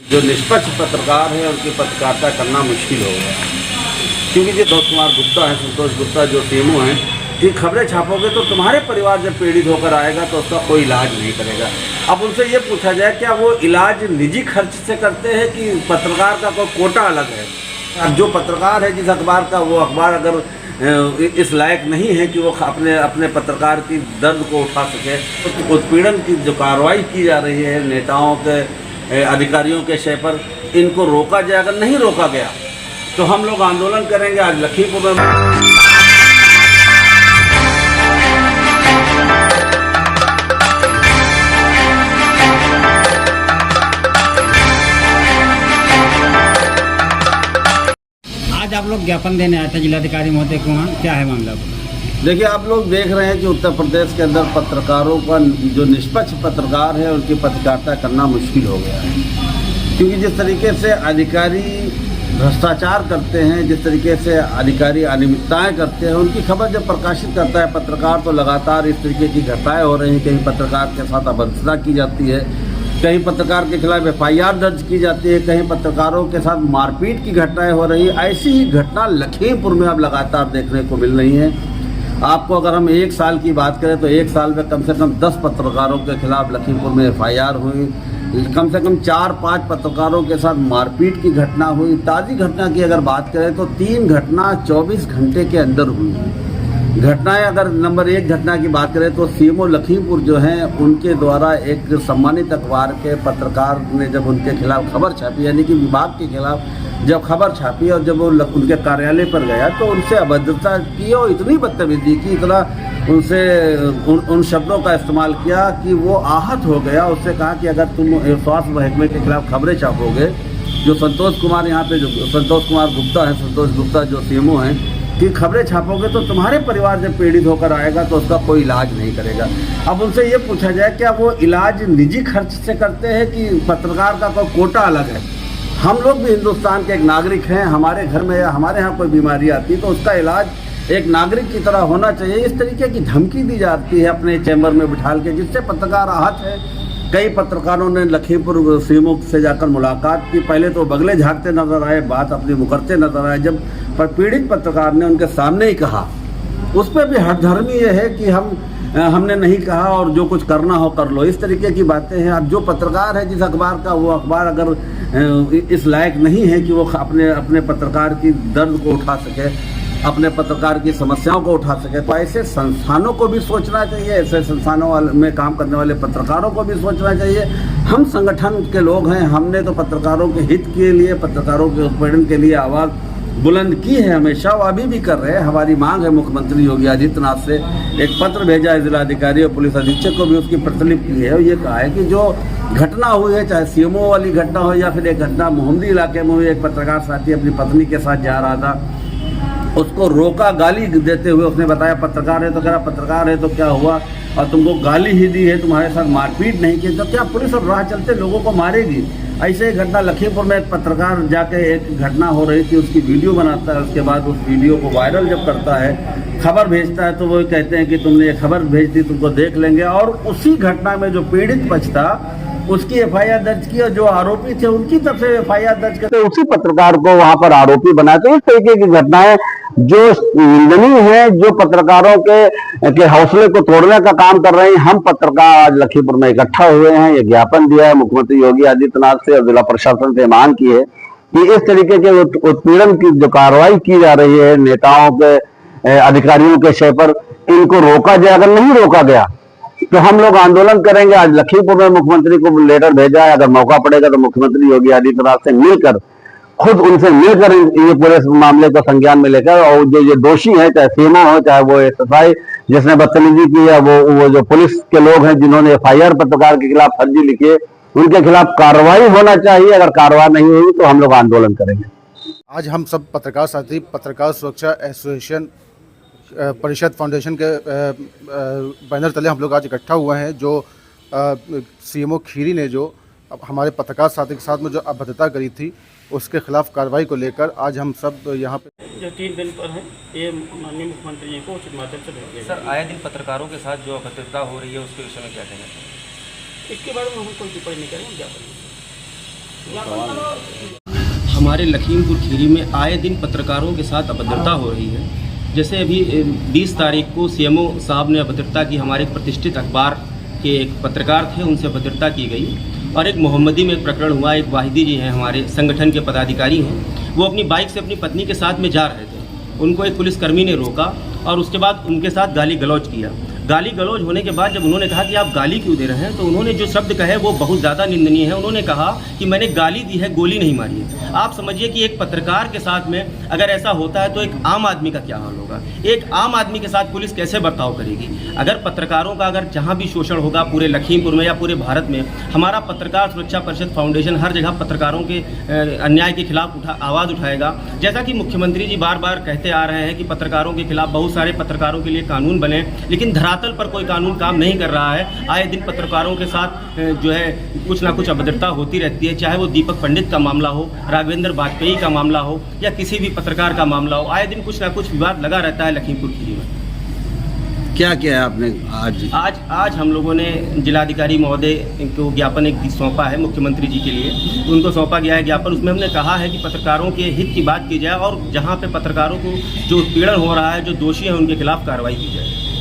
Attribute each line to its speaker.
Speaker 1: जो निष्पक्ष पत्रकार है उनकी पत्रकारिता करना मुश्किल हो गया, क्योंकि जो संतोष कुमार गुप्ता है, संतोष गुप्ता जो सीएमओ हैं, कि खबरें छापोगे तो तुम्हारे परिवार जब पीड़ित होकर आएगा तो उसका कोई इलाज नहीं करेगा। अब उनसे ये पूछा जाए क्या वो इलाज निजी खर्च से करते हैं कि पत्रकार का कोई कोटा अलग है? अब जो पत्रकार है जिस अखबार का, वो अखबार अगर इस लायक नहीं है कि वो अपने पत्रकार की दर्द को उठा सके, तो उत्पीड़न की जो कार्रवाई की जा रही है नेताओं के, अधिकारियों के शय पर, इनको रोका जाए। अगर नहीं रोका गया तो हम लोग आंदोलन करेंगे। आज लखीमपुर में
Speaker 2: आज आप लोग ज्ञापन देने आए थे जिलाधिकारी महोदय को, वहाँ क्या है मामला?
Speaker 1: देखिए, आप लोग देख रहे हैं कि उत्तर प्रदेश के अंदर पत्रकारों का, जो निष्पक्ष पत्रकार है, उनकी पत्रकारिता करना मुश्किल हो गया है, क्योंकि जिस तरीके से अधिकारी भ्रष्टाचार करते हैं, जिस तरीके से अधिकारी अनियमितताएं करते हैं, उनकी खबर जब प्रकाशित करता है पत्रकार, तो लगातार इस तरीके की घटनाएं हो रही हैं। कहीं पत्रकार के साथ अभद्रता की जाती है, कहीं पत्रकार के खिलाफ FIR दर्ज की जाती है, कहीं पत्रकारों के साथ मारपीट की घटनाएं हो रही है। ऐसी ही घटना लखीमपुर में अब लगातार देखने को मिल रही है। आपको अगर हम 1 साल की बात करें तो 1 साल में कम से कम 10 पत्रकारों के खिलाफ लखीमपुर में FIR हुई, कम से कम 4-5 पत्रकारों के साथ मारपीट की घटना हुई। ताज़ी घटना की अगर बात करें तो 3 घटना 24 घंटे के अंदर हुई घटनाएं। अगर नंबर 1 घटना की बात करें तो सीएमओ लखीमपुर जो हैं, उनके द्वारा एक सम्मानित अखबार के पत्रकार ने जब उनके खिलाफ खबर छापी, यानी कि विभाग के खिलाफ जब खबर छापी और जब वो उनके कार्यालय पर गया तो उनसे अभद्रता की और इतनी बदतमीजी की, इतना उनसे उन शब्दों का इस्तेमाल किया कि वो आहत हो गया। उससे कहा कि अगर तुम स्वास्थ्य महकमे के खिलाफ खबरें छापोगे, जो संतोष कुमार यहाँ पे, जो संतोष कुमार गुप्ता है, संतोष गुप्ता जो सीएमओ हैं, कि खबरें छापोगे तो तुम्हारे परिवार जब पीड़ित होकर आएगा तो उसका कोई इलाज नहीं करेगा। अब उनसे ये पूछा जाए क्या वो इलाज निजी खर्च से करते हैं कि पत्रकार का कोई कोटा अलग है? हम लोग भी हिंदुस्तान के एक नागरिक हैं। हमारे घर में या हमारे यहाँ कोई बीमारी आती है तो उसका इलाज एक नागरिक की तरह होना चाहिए। इस तरीके की धमकी दी जाती है अपने चैम्बर में बिठाल के, जिससे पत्रकार आहत है। कई पत्रकारों ने लखीमपुर सीएमओ से जाकर मुलाकात की। पहले तो बगले झाँकते नजर आए, बात अपनी मुकरते नजर आए। जब पीड़ित पत्रकार ने उनके सामने ही कहा, उस पर भी हठधर्मी ये है कि हमने नहीं कहा और जो कुछ करना हो कर लो, इस तरीके की बातें हैं। अब जो पत्रकार है जिस अखबार का, वो अखबार अगर इस लायक नहीं है कि वो अपने पत्रकार की दर्द को उठा सके, अपने पत्रकार की समस्याओं को उठा सके, तो ऐसे संस्थानों को भी सोचना चाहिए, ऐसे संस्थानों में काम करने वाले पत्रकारों को भी सोचना चाहिए। हम संगठन के लोग हैं, हमने तो पत्रकारों के हित के लिए, पत्रकारों के उत्पीड़न के लिए आवाज़ बुलंद की है हमेशा, वो अभी भी कर रहे हैं। हमारी मांग है मुख्यमंत्री योगी आदित्यनाथ से, एक पत्र भेजा है जिलाधिकारी और पुलिस अधीक्षक को भी उसकी प्रतिलिपि की है। और ये कहा है कि जो घटना हुई है, चाहे सीएमओ वाली घटना हो या फिर एक घटना मोहम्मदी इलाके में हुई, एक पत्रकार साथी अपनी पत्नी के साथ जा रहा था, उसको रोका, गाली देते हुए उसने बताया पत्रकार है, तो कह रहा पत्रकार है तो क्या हुआ, और तुमको गाली ही दी है, तुम्हारे साथ मारपीट नहीं की, तो क्या पुलिस और राह चलते लोगों को मारेगी? ऐसे ही घटना लखीमपुर में एक पत्रकार जाके, एक घटना हो रही थी, उसकी वीडियो बनाता है, उसके बाद उस वीडियो को वायरल जब करता है, खबर भेजता है, तो वो कहते हैं कि तुमने ये खबर भेज दी, तुमको देख लेंगे। और उसी घटना में जो पीड़ित पक्ष था उसकी FIR दर्ज की और जो आरोपी थे उनकी तरफ से FIR दर्ज करते उसी पत्रकार को वहां पर आरोपी बनाए। तो इस तरीके की घटनाएं जो निंदनीय है, जो पत्रकारों के हौसले को तोड़ने का काम कर रहे हैं। हम पत्रकार आज लखीमपुर में इकट्ठा हुए हैं, ये ज्ञापन दिया है मुख्यमंत्री योगी आदित्यनाथ से और जिला प्रशासन से मांग की है कि इस तरीके के उत्पीड़न की जो कार्रवाई की जा रही है नेताओं के, अधिकारियों के शय पर, इनको रोका जाए। अगर नहीं रोका गया तो हम लोग आंदोलन करेंगे। आज लखीमपुर में मुख्यमंत्री को लेटर भेजा है, अगर मौका पड़ेगा तो मुख्यमंत्री योगी आदित्यनाथ से मिलकर, खुद उनसे मिलकर ये पूरे मामले को संज्ञान में लेकर, और जो ये दोषी है, चाहे सीएमओ हो, चाहे वो SSI जिसने बदतमीजी की है, वो जो पुलिस के लोग हैं जिन्होंने FIR पत्रकार के खिलाफ फर्जी लिखी है, उनके खिलाफ कार्रवाई होना चाहिए। अगर कार्रवाई नहीं होगी तो हम लोग आंदोलन करेंगे।
Speaker 3: आज हम सब पत्रकार साथी पत्रकार सुरक्षा एसोसिएशन परिषद फाउंडेशन के बैनर तले हम लोग आज इकट्ठा हुए हैं। जो सीएमओ खीरी ने जो हमारे पत्रकार साथी के साथ में जो अभद्रता करी थी, उसके खिलाफ कार्रवाई को लेकर आज हम सब यहाँ पे
Speaker 4: जो 3 दिन पर है, ये माननीय मुख्यमंत्री जी को उचित माध्यम से भेज दिया।
Speaker 5: सर, आए दिन पत्रकारों के साथ जो अभद्रता हो रही है उसके विषय में क्या कहना चाहिए?
Speaker 4: इसके बारे में हम कोई टिप्पणी नहीं करेंगे, ज्ञापन
Speaker 5: हमारे लखीमपुर खीरी में आए दिन पत्रकारों के साथ अभद्रता हो रही है। जैसे अभी 20 तारीख को सीएमओ साहब ने अभद्रता की, हमारे एक प्रतिष्ठित अखबार के एक पत्रकार थे, उनसे अभद्रता की गई। और एक मोहम्मदी में एक प्रकरण हुआ, एक वाहिदी जी हैं, हमारे संगठन के पदाधिकारी हैं, वो अपनी बाइक से अपनी पत्नी के साथ में जा रहे थे। उनको एक पुलिसकर्मी ने रोका और उसके बाद उनके साथ गाली गलौज किया। गाली गलौज होने के बाद जब उन्होंने कहा कि आप गाली क्यों दे रहे हैं, तो उन्होंने जो शब्द कहे वो बहुत ज़्यादा निंदनीय है। उन्होंने कहा कि मैंने गाली दी है, गोली नहीं मारी है। आप समझिए कि एक पत्रकार के साथ में अगर ऐसा होता है तो एक आम आदमी का क्या हाल होगा। एक आम आदमी के साथ पुलिस कैसे बर्ताव करेगी। अगर पत्रकारों का अगर जहाँ भी शोषण होगा पूरे लखीमपुर में या पूरे भारत में, हमारा पत्रकार सुरक्षा परिषद फाउंडेशन हर जगह पत्रकारों के अन्याय के खिलाफ आवाज़ उठाएगा। जैसा कि मुख्यमंत्री जी बार बार कहते आ रहे हैं कि पत्रकारों के खिलाफ बहुत सारे पत्रकारों के लिए कानून बने, लेकिन धरातल पर कोई कानून काम नहीं कर रहा है। आए दिन पत्रकारों के साथ जो है कुछ ना कुछ अभद्रता होती रहती है, चाहे वो दीपक पंडित का मामला हो, राघवेंद्र वाजपेयी का मामला हो या किसी भी पत्रकार का मामला हो। आए दिन कुछ ना कुछ विवाद लगा रहता है लखीमपुर खीरी में।
Speaker 1: क्या किया है आपने
Speaker 5: आज हम लोगों ने जिलाधिकारी महोदय को ज्ञापन एक सौंपा है मुख्यमंत्री जी के लिए। उनको सौंपा गया है ज्ञापन। उसमें हमने कहा है कि पत्रकारों के हित की बात की जाए और जहां पे पत्रकारों को जो उत्पीड़न हो रहा है, जो दोषी हैं, उनके खिलाफ कार्रवाई की जाए।